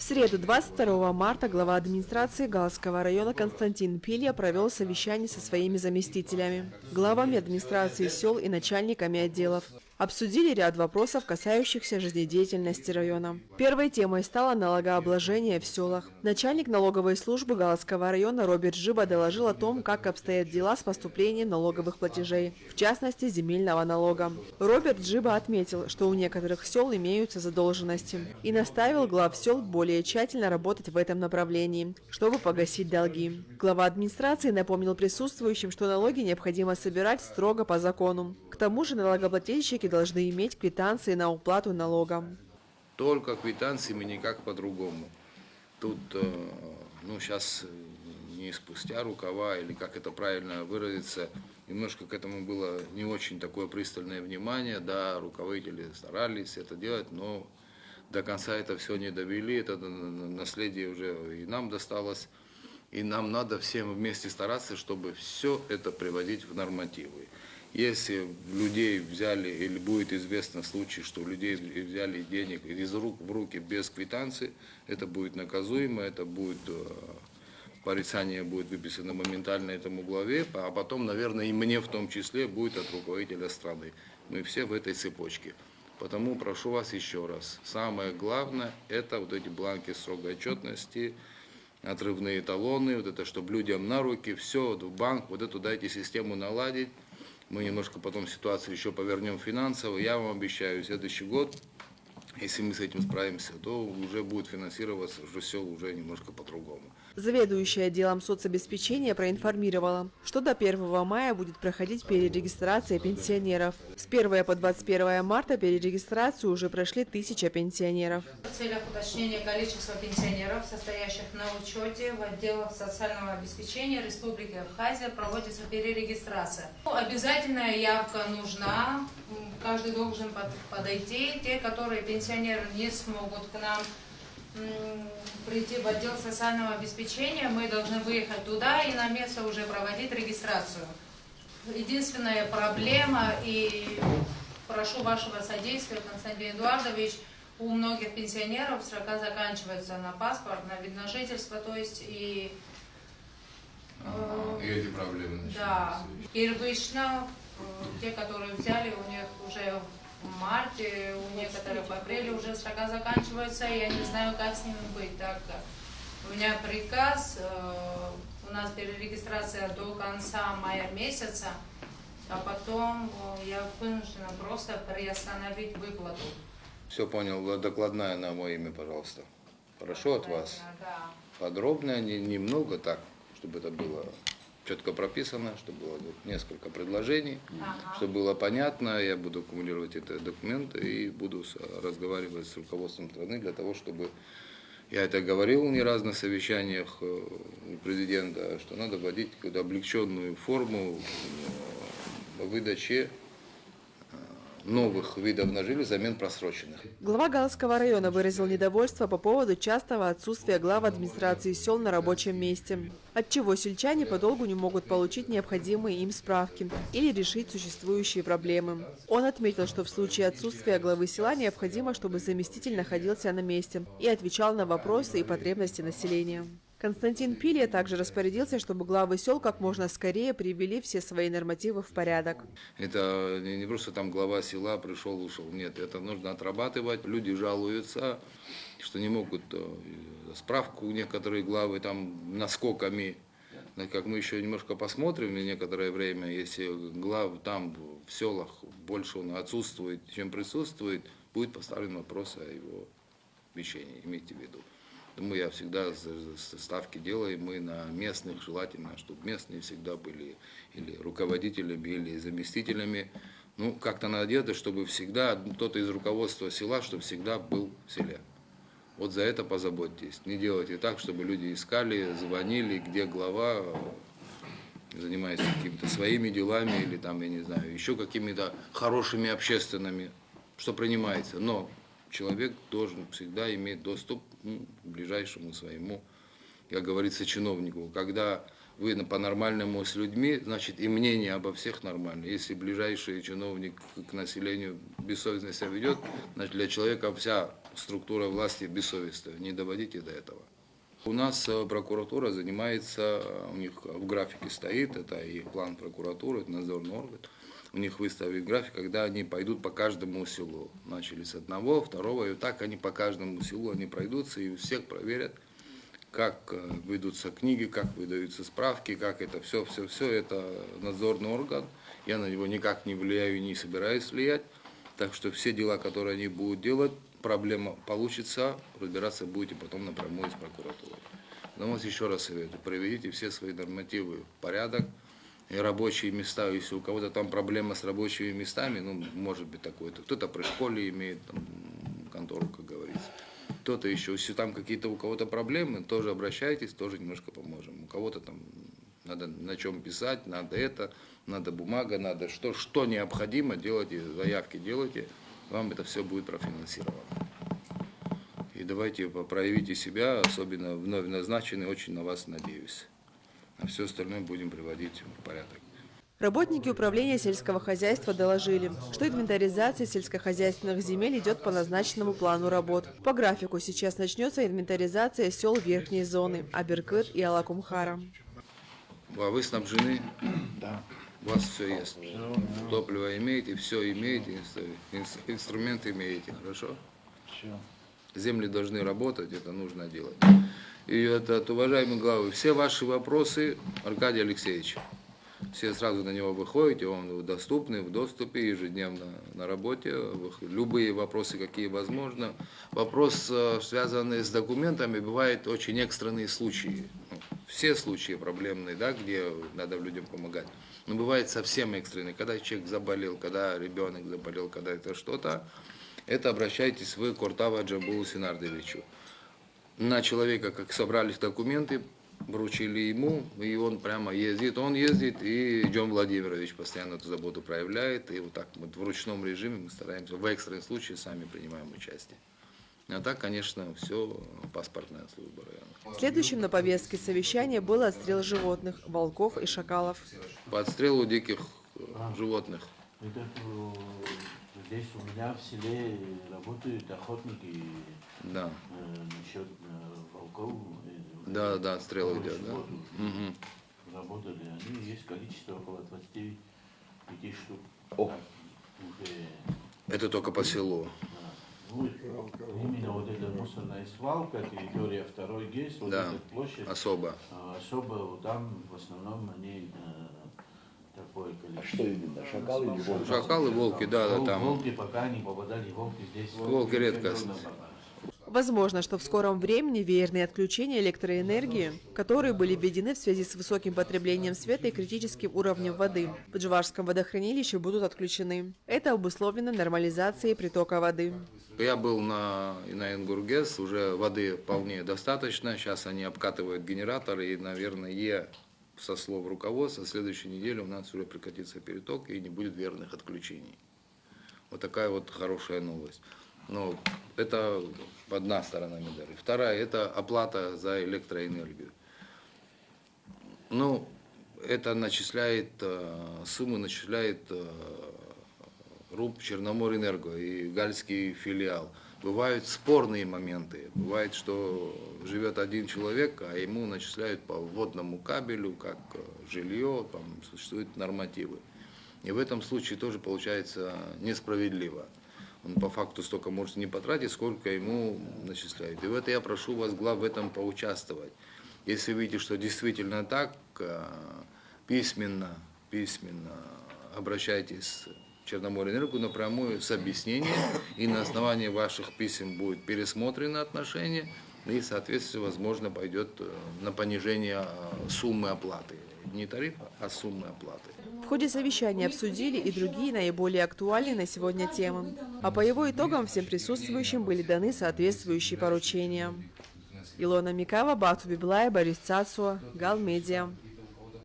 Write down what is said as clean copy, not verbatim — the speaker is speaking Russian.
В среду, 22 марта, глава администрации Галского района Константин Пилья провел совещание со своими заместителями, главами администрации сел и начальниками отделов. Обсудили ряд вопросов, касающихся жизнедеятельности района. Первой темой стало налогообложение в селах. Начальник налоговой службы Галского района Роберт Жиба доложил о том, как обстоят дела с поступлением налоговых платежей, в частности земельного налога. Роберт Жиба отметил, что у некоторых сел имеются задолженности, и наставил глав сел более тщательно работать в этом направлении, чтобы погасить долги. Глава администрации напомнил присутствующим, что налоги необходимо собирать строго по закону. К тому же налогоплательщики должны иметь квитанции на уплату налога. Только квитанциями, никак по-другому. Тут, сейчас не спустя рукава, или как это правильно выразиться, немножко к этому было не очень такое пристальное внимание. Да, руководители старались это делать, но до конца это все не довели, это наследие уже и нам досталось. И нам надо всем вместе стараться, чтобы все это приводить в нормативы. Если людей взяли, или будет известно случай, что у людей взяли денег из рук в руки без квитанции, это будет наказуемо, это будет порицание будет выписано моментально этому главе, а потом, наверное, и мне в том числе будет от руководителя страны. Мы все в этой цепочке. Потому прошу вас еще раз, самое главное, это вот эти бланки строгой отчетности, отрывные талоны, вот это, чтобы людям на руки, все, в банк, вот эту дайте систему наладить. Мы немножко потом ситуацию еще повернем финансово. Я вам обещаю, следующий год, если мы с этим справимся, то уже будет финансироваться уже все уже немножко по-другому. Заведующая отделом соцобеспечения проинформировала, что до 1 мая будет проходить перерегистрация пенсионеров. С 1 по 21 марта перерегистрацию уже прошли 1000 пенсионеров. В целях уточнения количества пенсионеров, состоящих на учете в отделах социального обеспечения Республики Абхазия, проводится перерегистрация. Обязательная явка нужна, каждый должен подойти. Те, которые пенсионеры не смогут к нам прийти в отдел социального обеспечения, мы должны выехать туда и на место уже проводить регистрацию. Единственная проблема, и прошу вашего содействия, Константин Эдуардович, у многих пенсионеров срока заканчивается на паспорт, на вид на жительство, то есть и эти проблемы начинаются. Да, первично, те, которые взяли, у них уже в марте, у некоторых в апреле уже срока заканчиваются, и я не знаю, как с ними быть, так как у меня приказ, у нас перерегистрация до конца мая месяца, а потом я вынуждена просто приостановить выплату. Все понял, докладная на мое имя, пожалуйста. Хорошо от вас? Да. Подробно, немного так, чтобы это было четко прописано, чтобы было несколько предложений, чтобы было понятно. Я буду аккумулировать эти документы и буду разговаривать с руководством страны для того, чтобы, я это говорил не раз на совещаниях у президента, что надо вводить какую-то облегченную форму выдачи новых видов на жилье взамен просроченных. Глава Галского района выразил недовольство по поводу частого отсутствия глав администрации сел на рабочем месте, отчего сельчане подолгу не могут получить необходимые им справки или решить существующие проблемы. Он отметил, что в случае отсутствия главы села необходимо, чтобы заместитель находился на месте и отвечал на вопросы и потребности населения. Константин Пилья также распорядился, чтобы главы сел как можно скорее привели все свои нормативы в порядок. Это не просто там глава села пришел, ушел. Нет, это нужно отрабатывать. Люди жалуются, что не могут справку некоторые главы там наскоками. Как мы еще немножко посмотрим некоторое время, если глав там в селах больше он отсутствует, чем присутствует, будет поставлен вопрос о его вещении, имейте в виду. Думаю, я всегда ставки делаю, мы на местных, желательно, чтобы местные всегда были или руководителями, или заместителями. Ну, как-то надо делать, чтобы всегда кто-то из руководства села, чтобы всегда был в селе. Вот за это позаботьтесь. Не делайте так, чтобы люди искали, звонили, где глава, занимаясь какими-то своими делами или там, я не знаю, еще какими-то хорошими общественными, что принимается. Но человек должен всегда иметь доступ к ближайшему своему, как говорится, чиновнику. Когда вы по-нормальному с людьми, значит и мнение обо всех нормально. Если ближайший чиновник к населению бессовестно себя ведет, значит для человека вся структура власти бессовестная. Не доводите до этого. У нас прокуратура занимается, у них в графике стоит, это их план прокуратуры, это надзорный орган. У них выставили график, когда они пойдут по каждому селу. Начали с одного, второго, и так они по каждому селу они пройдутся и всех проверят, как ведутся книги, как выдаются справки, как это все это надзорный орган. Я на него никак не влияю и не собираюсь влиять. Так что все дела, которые они будут делать, проблема получится, разбираться будете потом напрямую с прокуратурой. Но вот еще раз советую, проведите все свои нормативы в порядок. И рабочие места, если у кого-то там проблема с рабочими местами, ну, может быть такое-то. Кто-то при школе имеет там, контору, как говорится. Кто-то еще, если там какие-то у кого-то проблемы, тоже обращайтесь, тоже немножко поможем. У кого-то там надо на чем писать, надо это, надо бумага, надо что необходимо, делайте, заявки делайте, вам это все будет профинансировано. И давайте проявите себя, особенно вновь назначенный, очень на вас надеюсь. А все остальное будем приводить в порядок. Работники управления сельского хозяйства доложили, что инвентаризация сельскохозяйственных земель идет по назначенному плану работ. По графику сейчас начнется инвентаризация сел верхней зоны Аберкыр и Алакумхара. А вы снабжены? Да. У вас все есть. Топливо имеете, все имеете, инструменты имеете, хорошо? Все. Земли должны работать, это нужно делать. И этот, уважаемый главы, все ваши вопросы, Аркадий Алексеевич, все сразу на него выходите, он доступный, в доступе, ежедневно на работе, любые вопросы, какие возможно. Вопрос, связанный с документами, бывают очень экстренные случаи. Все случаи проблемные, да, где надо людям помогать. Но бывает совсем экстренные, когда человек заболел, когда ребенок заболел, когда это что-то. Это обращайтесь вы к Ортава Джамбулу Синардовичу. На человека, как собрались документы, вручили ему, и он прямо ездит. Он ездит, и Джон Владимирович постоянно эту заботу проявляет. И вот так вот в ручном режиме мы стараемся, в экстренном случае сами принимаем участие. А так, конечно, все паспортная служба района. Следующим на повестке совещания был отстрел животных, волков и шакалов. По отстрелу диких животных. Здесь у меня в селе работают охотники Да. насчет волков. Да, отстрел идет, да. Угу. Работали они, есть количество около 25 штук. О. Так, уже, Это только по селу. ну, именно вот эта мусорная свалка, территория второй ГЭС, вот Да, эта площадь, особо. особо вот там в основном они такое количество. Что именно, шакалы или волки? Шакалы, волки, да, там. Волки пока не попадали, волки здесь. Волки редкость. Возможно, что в скором времени веерные отключения электроэнергии, которые были введены в связи с высоким потреблением света и критическим уровнем воды, в Джварском водохранилище будут отключены. Это обусловлено нормализацией притока воды. Я был на Ингургес, уже воды вполне достаточно. Сейчас они обкатывают генераторы, и, наверное, со слов руководства, в следующей неделе у нас уже прекратится переток и не будет веерных отключений. Вот такая вот хорошая новость. Но это одна сторона медали. Вторая – это оплата за электроэнергию. Ну, это сумму начисляет РУП Черноморэнерго и Гальский филиал. Бывают спорные моменты. Бывает, что живет один человек, а ему начисляют по водному кабелю, как жилье, там существуют нормативы. И в этом случае тоже получается несправедливо. Он по факту столько может не потратить, сколько ему начисляют. И в это я прошу вас, глав, в этом поучаствовать. Если видите, что действительно так, письменно обращайтесь в Черноморэнерго напрямую с объяснением, и на основании ваших писем будет пересмотрено отношение, и, соответственно, возможно, пойдет на понижение суммы оплаты. Не тарифа, а суммы оплаты. В ходе совещания обсудили и другие наиболее актуальные на сегодня темы. А по его итогам всем присутствующим были даны соответствующие поручения. Илона Микава, Бату Библая, Борис Цацуа, Гал Медиа.